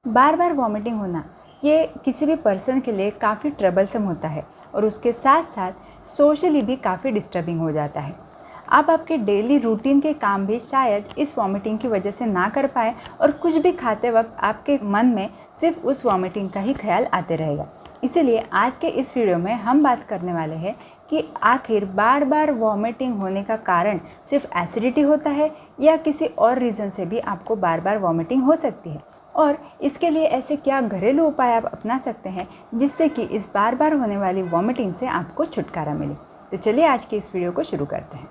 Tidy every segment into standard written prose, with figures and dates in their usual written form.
बार बार vomiting होना ये किसी भी पर्सन के लिए काफ़ी ट्रबलसम होता है और उसके साथ साथ सोशली भी काफ़ी डिस्टर्बिंग हो जाता है। आप आपके डेली रूटीन के काम भी शायद इस वॉमिटिंग की वजह से ना कर पाए और कुछ भी खाते वक्त आपके मन में सिर्फ उस वॉमिटिंग का ही ख्याल आते रहेगा। इसीलिए आज के इस वीडियो में हम बात करने वाले हैं कि आखिर बार बार वॉमिटिंग होने का कारण सिर्फ एसिडिटी होता है या किसी और रीज़न से भी आपको बार बार वॉमिटिंग हो सकती है, और इसके लिए ऐसे क्या घरेलू उपाय आप अपना सकते हैं जिससे कि इस बार बार होने वाली वॉमिटिंग से आपको छुटकारा मिले। तो चलिए आज के इस वीडियो को शुरू करते हैं।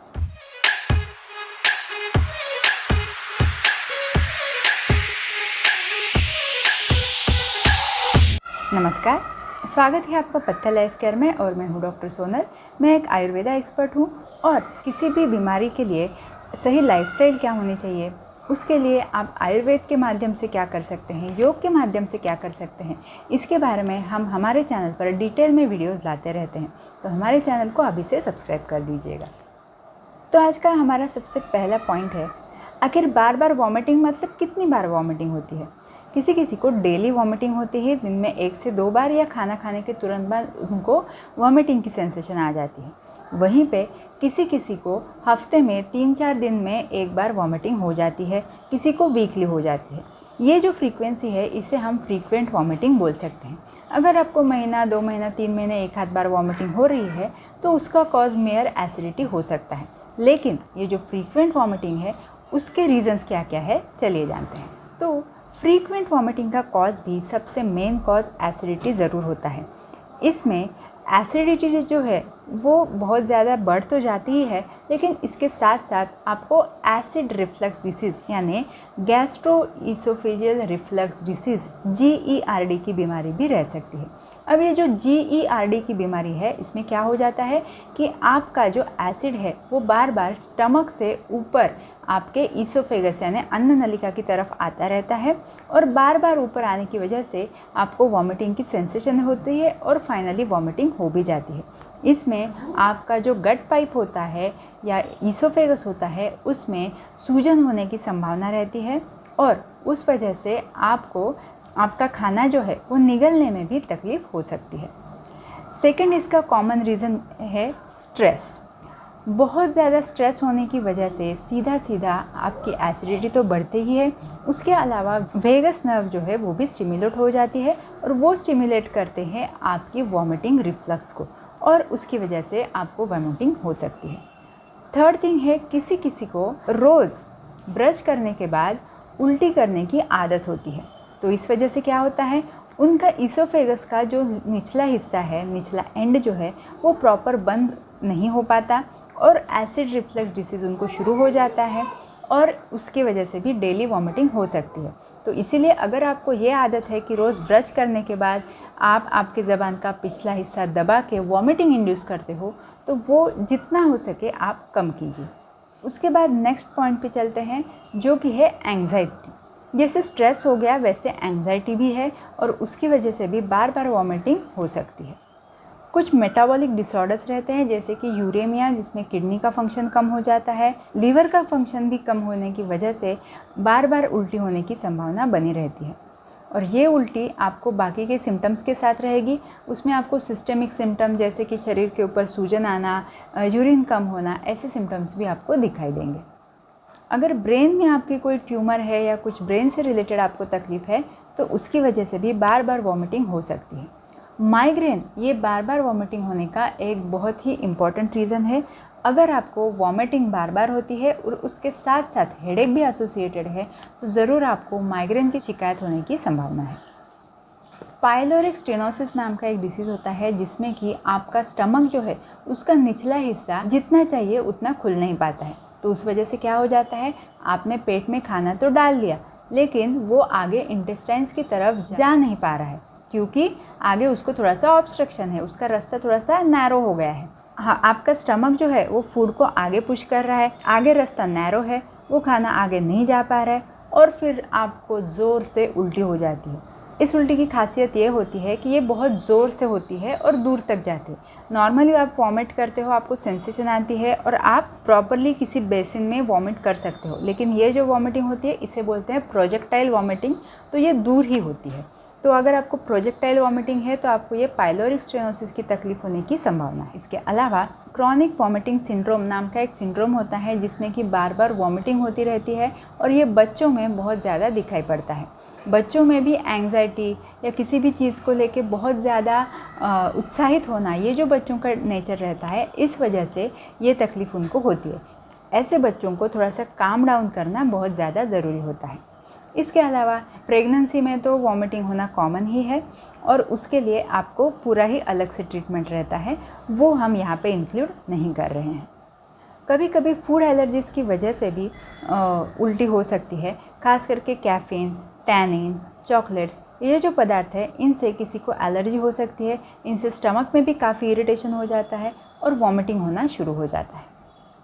नमस्कार, स्वागत है आपका पत्थर लाइफ केयर में और मैं हूँ डॉक्टर सोनल। मैं एक आयुर्वेदा एक्सपर्ट हूँ और किसी भी बीमारी के लिए सही लाइफस्टाइल क्या होनी चाहिए, उसके लिए आप आयुर्वेद के माध्यम से क्या कर सकते हैं, योग के माध्यम से क्या कर सकते हैं, इसके बारे में हम हमारे चैनल पर डिटेल में वीडियोस लाते रहते हैं। तो हमारे चैनल को अभी से सब्सक्राइब कर दीजिएगा। तो आज का हमारा सबसे पहला पॉइंट है, आखिर बार बार वॉमिटिंग मतलब कितनी बार वॉमिटिंग होती है। किसी किसी को डेली वॉमिटिंग होती है, दिन में 1 से 2 बार या खाना खाने के तुरंत बाद उनको वॉमिटिंग की सेंसेशन आ जाती है। वहीं पे किसी किसी को हफ्ते में 3-4 दिन में एक बार वॉमिटिंग हो जाती है, किसी को वीकली हो जाती है। ये जो फ्रीक्वेंसी है इसे हम फ्रीक्वेंट वॉमिटिंग बोल सकते हैं। अगर आपको महीना, 2 महीना, 3 महीने एक आध बार वॉमिटिंग हो रही है तो उसका कॉज मेयर एसिडिटी हो सकता है। लेकिन ये जो फ्रीक्वेंट वॉमिटिंग है उसके रीजंस क्या क्या है चलिए जानते हैं। तो फ्रीक्वेंट वॉमिटिंग का कॉज भी सबसे मेन कॉज एसिडिटी ज़रूर होता है। इसमें एसिडिटी जो है वो बहुत ज़्यादा बढ़ तो जाती ही है, लेकिन इसके साथ साथ आपको एसिड रिफ्लक्स डिसीज़ यानी गैस्ट्रोइसोफेजियल रिफ्लक्स डिसीज़ GERD की बीमारी भी रह सकती है। अब ये जो GERD की बीमारी है इसमें क्या हो जाता है कि आपका जो एसिड है वो बार बार स्टमक से ऊपर आपके ईसोफेगस यानी अन्न नलिका की तरफ आता रहता है और बार बार ऊपर आने की वजह से आपको वॉमिटिंग की सेंसेशन होती है और फाइनली वॉमिटिंग हो भी जाती है। इसमें आपका जो गट पाइप होता है या ईसोफेगस होता है उसमें सूजन होने की संभावना रहती है और उस वजह से आपको आपका खाना जो है वो निगलने में भी तकलीफ़ हो सकती है। सेकंड इसका कॉमन रीज़न है स्ट्रेस। बहुत ज़्यादा स्ट्रेस होने की वजह से सीधा आपकी एसिडिटी तो बढ़ती ही है, उसके अलावा वेगस नर्व जो है वो भी स्टिमुलेट हो जाती है और वो स्टिमुलेट करते हैं आपकी वॉमिटिंग रिफ्लक्स को और उसकी वजह से आपको वॉमिटिंग हो सकती है। थर्ड थिंग है, किसी किसी को रोज़ ब्रश करने के बाद उल्टी करने की आदत होती है। तो इस वजह से क्या होता है, उनका ईसोफेगस का जो निचला हिस्सा है, निचला एंड जो है वो प्रॉपर बंद नहीं हो पाता और एसिड रिफ्लक्स डिसीज़ उनको शुरू हो जाता है और उसकी वजह से भी डेली वॉमिटिंग हो सकती है। तो इसीलिए अगर आपको ये आदत है कि रोज़ ब्रश करने के बाद आप आपकी ज़बान का पिछला हिस्सा दबा के वॉमिटिंग इंड्यूस करते हो तो वो जितना हो सके आप कम कीजिए। उसके बाद नेक्स्ट पॉइंट पे चलते हैं जो कि है एंग्जाइटी। जैसे स्ट्रेस हो गया वैसे एंग्जाइटी भी है और उसकी वजह से भी बार बार वॉमिटिंग हो सकती है। कुछ मेटाबॉलिक डिसऑर्डर्स रहते हैं जैसे कि यूरेमिया, जिसमें किडनी का फंक्शन कम हो जाता है, लीवर का फंक्शन भी कम होने की वजह से बार बार उल्टी होने की संभावना बनी रहती है और ये उल्टी आपको बाकी के सिम्टम्स के साथ रहेगी। उसमें आपको सिस्टेमिक सिम्टम जैसे कि शरीर के ऊपर सूजन आना, यूरिन कम होना, ऐसे सिम्टम्स भी आपको दिखाई देंगे। अगर ब्रेन में आपकी कोई ट्यूमर है या कुछ ब्रेन से रिलेटेड आपको तकलीफ़ है तो उसकी वजह से भी बार बार वॉमिटिंग हो सकती है। माइग्रेन ये बार बार वॉमिटिंग होने का एक बहुत ही इम्पॉर्टेंट रीज़न है। अगर आपको वॉमिटिंग बार बार होती है और उसके साथ साथ हेडेक भी एसोसिएटेड है तो ज़रूर आपको माइग्रेन की शिकायत होने की संभावना है। पाइलोरिक स्टेनोसिस नाम का एक डिसीज़ होता है जिसमें कि आपका स्टमक जो है उसका निचला हिस्सा जितना चाहिए उतना खुल नहीं पाता है। तो उस वजह से क्या हो जाता है, आपने पेट में खाना तो डाल लिया लेकिन वो आगे इंटेस्टाइन्स की तरफ जा नहीं पा रहा है क्योंकि आगे उसको थोड़ा सा ऑब्स्ट्रक्शन है, उसका रास्ता थोड़ा सा नैरो हो गया है। हाँ, आपका स्टमक जो है वो फूड को आगे पुश कर रहा है, आगे रास्ता नैरो है, वो खाना आगे नहीं जा पा रहा है और फिर आपको ज़ोर से उल्टी हो जाती है। इस उल्टी की खासियत ये होती है कि ये बहुत ज़ोर से होती है और दूर तक जाती है। नॉर्मली आप वॉमिट करते हो, आपको सेंसेशन आती है और आप प्रॉपरली किसी बेसिन में वॉमिट कर सकते हो, लेकिन ये जो वॉमिटिंग होती है इसे बोलते हैं प्रोजेक्टाइल वॉमिटिंग, तो ये दूर ही होती है। तो अगर आपको प्रोजेक्टाइल वॉमिटिंग है तो आपको ये पाइलोरिक स्टेनोसिस की तकलीफ होने की संभावना है। इसके अलावा क्रॉनिक वॉमिटिंग सिंड्रोम नाम का एक सिंड्रोम होता है जिसमें कि बार बार वॉमिटिंग होती रहती है और ये बच्चों में बहुत ज़्यादा दिखाई पड़ता है। बच्चों में भी एंग्जाइटी या किसी भी चीज़ को लेके बहुत ज़्यादा उत्साहित होना, ये जो बच्चों का नेचर रहता है, इस वजह से ये तकलीफ़ उनको होती है। ऐसे बच्चों को थोड़ा सा काम डाउन करना बहुत ज़्यादा ज़रूरी होता है। इसके अलावा प्रेगनेंसी में तो वॉमिटिंग होना कॉमन ही है और उसके लिए आपको पूरा ही अलग से ट्रीटमेंट रहता है, वो हम यहाँ पे इंक्लूड नहीं कर रहे हैं। कभी कभी फूड एलर्जीज़ की वजह से भी उल्टी हो सकती है, खास करके कैफ़ीन, टैनिन, चॉकलेट्स, ये जो पदार्थ है इनसे किसी को एलर्जी हो सकती है। इनसे स्टमक में भी काफ़ी इरिटेशन हो जाता है और वॉमिटिंग होना शुरू हो जाता है।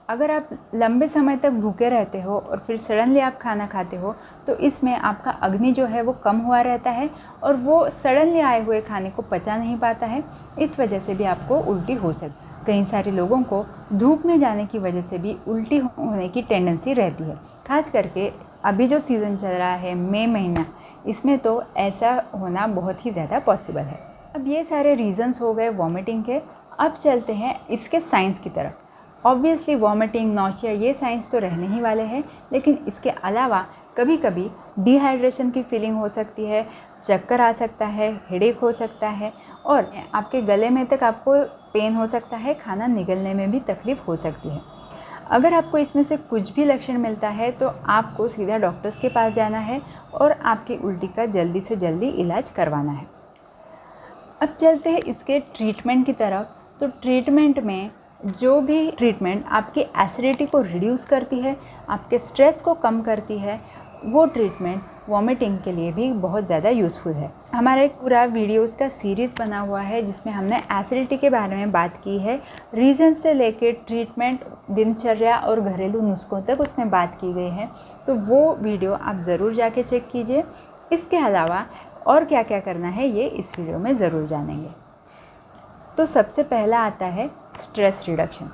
अगर आप लंबे समय तक भूखे रहते हो और फिर सडनली आप खाना खाते हो तो इसमें आपका अग्नि जो है वो कम हुआ रहता है और वो सडनली आए हुए खाने को पचा नहीं पाता है। इस वजह से भी आपको उल्टी हो सकती है। कई सारे लोगों को धूप में जाने की वजह से भी उल्टी होने की टेंडेंसी रहती है, खास करके अभी जो सीज़न चल रहा है मई महीना, इसमें तो ऐसा होना बहुत ही ज़्यादा पॉसिबल है। अब ये सारे रीज़न्स हो गए वॉमिटिंग के। अब चलते हैं इसके साइंस की तरफ। ऑब्वियसली वॉमिटिंग, नौशिया, ये साइंस तो रहने ही वाले हैं, लेकिन इसके अलावा कभी कभी डिहाइड्रेशन की फीलिंग हो सकती है, चक्कर आ सकता है, हेडेक हो सकता है और आपके गले में तक आपको पेन हो सकता है, खाना निगलने में भी तकलीफ़ हो सकती है। अगर आपको इसमें से कुछ भी लक्षण मिलता है तो आपको सीधा डॉक्टर्स के पास जाना है और आपकी उल्टी का जल्दी से जल्दी इलाज करवाना है। अब चलते हैं इसके ट्रीटमेंट की तरफ। तो ट्रीटमेंट में जो भी ट्रीटमेंट आपकी एसिडिटी को रिड्यूस करती है, आपके स्ट्रेस को कम करती है, वो ट्रीटमेंट वॉमिटिंग के लिए भी बहुत ज़्यादा यूज़फुल है। हमारा एक पूरा वीडियोस का सीरीज़ बना हुआ है जिसमें हमने एसिडिटी के बारे में बात की है, रीज़न से लेकर ट्रीटमेंट, दिनचर्या और घरेलू नुस्खों तक उसमें बात की गई है, तो वो वीडियो आप ज़रूर जाके चेक कीजिए। इसके अलावा और क्या क्या करना है ये इस वीडियो में ज़रूर जानेंगे। तो सबसे पहला आता है स्ट्रेस रिडक्शन।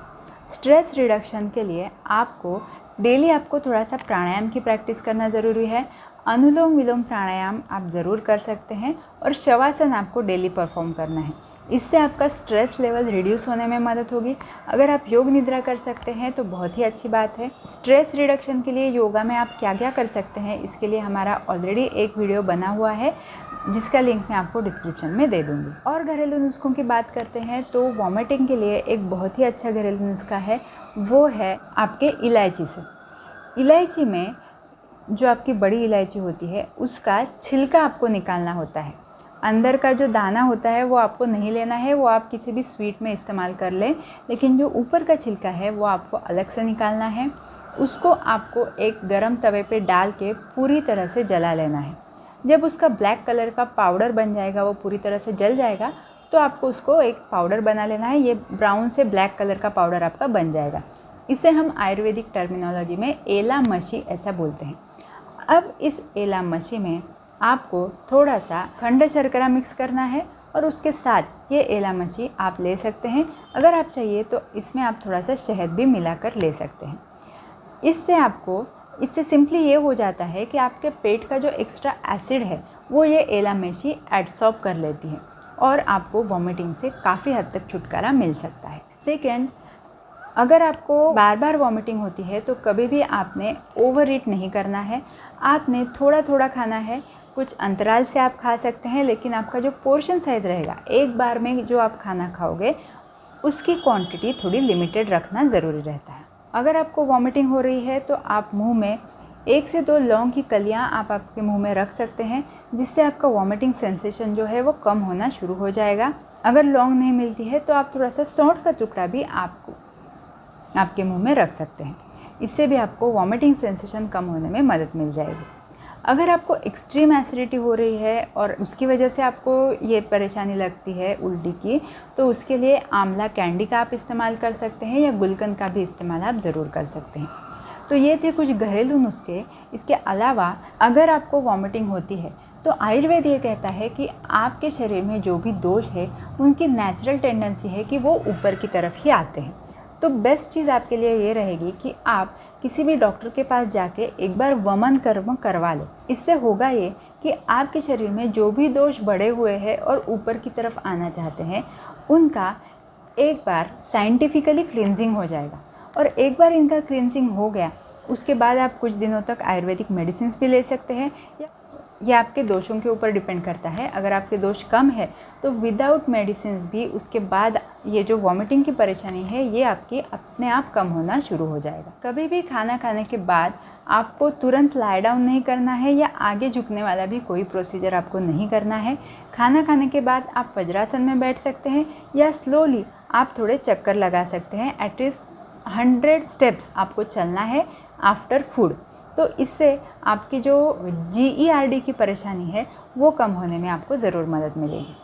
स्ट्रेस रिडक्शन के लिए आपको डेली थोड़ा सा प्राणायाम की प्रैक्टिस करना ज़रूरी है। अनुलोम विलोम प्राणायाम आप ज़रूर कर सकते हैं और शवासन आपको डेली परफॉर्म करना है। इससे आपका स्ट्रेस लेवल रिड्यूस होने में मदद होगी। अगर आप योग निद्रा कर सकते हैं तो बहुत ही अच्छी बात है। स्ट्रेस रिडक्शन के लिए योगा में आप क्या क्या कर सकते हैं, इसके लिए हमारा ऑलरेडी एक वीडियो बना हुआ है जिसका लिंक मैं आपको डिस्क्रिप्शन में दे दूँगी। और घरेलू नुस्खों की बात करते हैं तो वॉमिटिंग के लिए एक बहुत ही अच्छा घरेलू नुस्खा है, वो है आपके इलायची से। इलायची में जो आपकी बड़ी इलायची होती है उसका छिलका आपको निकालना होता है। अंदर का जो दाना होता है वो आपको नहीं लेना है, वो आप किसी भी स्वीट में इस्तेमाल कर लें, लेकिन जो ऊपर का छिलका है वो आपको अलग से निकालना है। उसको आपको एक गरम तवे पे डाल के पूरी तरह से जला लेना है। जब उसका ब्लैक कलर का पाउडर बन जाएगा, वो पूरी तरह से जल जाएगा, तो आपको उसको एक पाउडर बना लेना है। ये ब्राउन से ब्लैक कलर का पाउडर आपका बन जाएगा। इसे हम आयुर्वेदिक टर्मिनोलॉजी में एला मशी ऐसा बोलते हैं। अब इस एला मशी में आपको थोड़ा सा खंड शर्करा मिक्स करना है और उसके साथ ये एला मशी आप ले सकते हैं। अगर आप चाहिए तो इसमें आप थोड़ा सा शहद भी मिलाकर ले सकते हैं। इससे सिंपली ये हो जाता है कि आपके पेट का जो एक्स्ट्रा एसिड है वो ये एला मशी एब्सॉर्ब कर लेती है और आपको वॉमिटिंग से काफ़ी हद तक छुटकारा मिल सकता है। सेकेंड, अगर आपको बार बार वॉमिटिंग होती है तो कभी भी आपने ओवर ईट नहीं करना है। आपने थोड़ा थोड़ा खाना है, कुछ अंतराल से आप खा सकते हैं, लेकिन आपका जो पोर्शन साइज़ रहेगा, एक बार में जो आप खाना खाओगे उसकी क्वांटिटी थोड़ी लिमिटेड रखना ज़रूरी रहता है। अगर आपको वॉमिटिंग हो रही है तो आप मुंह में 1 से 2 लौंग की कलियां आप आपके मुंह में रख सकते हैं, जिससे आपका वॉमिटिंग सेंसेशन जो है वो कम होना शुरू हो जाएगा। अगर लौंग नहीं मिलती है तो आप थोड़ा सा सौंठ का टुकड़ा भी आपके मुंह में रख सकते हैं। इससे भी आपको वॉमिटिंग सेंसेशन कम होने में मदद मिल जाएगी। अगर आपको एक्सट्रीम एसिडिटी हो रही है और उसकी वजह से आपको ये परेशानी लगती है उल्टी की, तो उसके लिए आंवला कैंडी का आप इस्तेमाल कर सकते हैं या गुलकंद का भी इस्तेमाल आप ज़रूर कर सकते हैं। तो ये थे कुछ घरेलू नुस्खे। इसके अलावा अगर आपको वॉमिटिंग होती है तो आयुर्वेद ये कहता है कि आपके शरीर में जो भी दोष है उनकी नेचुरल टेंडेंसी है कि वो ऊपर की तरफ ही आते हैं। तो बेस्ट चीज़ आपके लिए ये रहेगी कि आप किसी भी डॉक्टर के पास जाके एक बार वमन कर्म करवा लें। इससे होगा ये कि आपके शरीर में जो भी दोष बढ़े हुए हैं और ऊपर की तरफ आना चाहते हैं उनका एक बार साइंटिफिकली क्लींजिंग हो जाएगा। और एक बार इनका क्लींजिंग हो गया उसके बाद आप कुछ दिनों तक आयुर्वेदिक मेडिसिन भी ले सकते हैं। यह आपके दोषों के ऊपर डिपेंड करता है। अगर आपके दोष कम है तो विदाउट मेडिसिन भी उसके बाद ये जो वॉमिटिंग की परेशानी है ये आपकी अपने आप कम होना शुरू हो जाएगा। कभी भी खाना खाने के बाद आपको तुरंत लाई डाउन नहीं करना है या आगे झुकने वाला भी कोई प्रोसीजर आपको नहीं करना है। खाना खाने के बाद आप वज्रासन में बैठ सकते हैं या स्लोली आप थोड़े चक्कर लगा सकते हैं। एटलीस्ट 100 स्टेप्स आपको चलना है आफ्टर फूड। तो इससे आपकी जो GERD की परेशानी है वो कम होने में आपको ज़रूर मदद मिलेगी।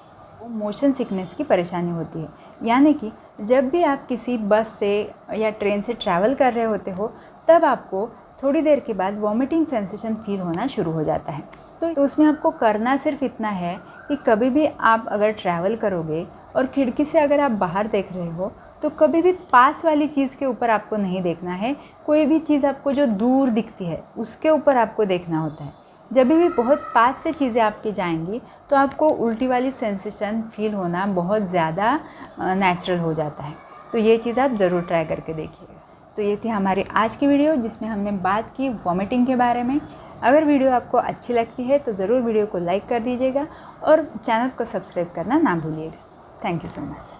वो मोशन सिकनेस की परेशानी होती है, यानी कि जब भी आप किसी बस से या ट्रेन से ट्रैवल कर रहे होते हो तब आपको थोड़ी देर के बाद वॉमिटिंग सेंसेशन फील होना शुरू हो जाता है। तो उसमें आपको करना सिर्फ इतना है कि कभी भी आप अगर ट्रैवल करोगे और खिड़की से अगर आप बाहर देख रहे हो तो कभी भी पास वाली चीज़ के ऊपर आपको नहीं देखना है। कोई भी चीज़ आपको जो दूर दिखती है उसके ऊपर आपको देखना होता है। जब भी बहुत पास से चीज़ें आपकी जाएंगी तो आपको उल्टी वाली सेंसेशन फील होना बहुत ज़्यादा नेचुरल हो जाता है। तो ये चीज़ आप ज़रूर ट्राई करके देखिएगा। तो ये थी हमारी आज की वीडियो जिसमें हमने बात की वॉमिटिंग के बारे में। अगर वीडियो आपको अच्छी लगती है तो ज़रूर वीडियो को लाइक कर दीजिएगा और चैनल को सब्सक्राइब करना ना भूलिएगा। Thank you so much.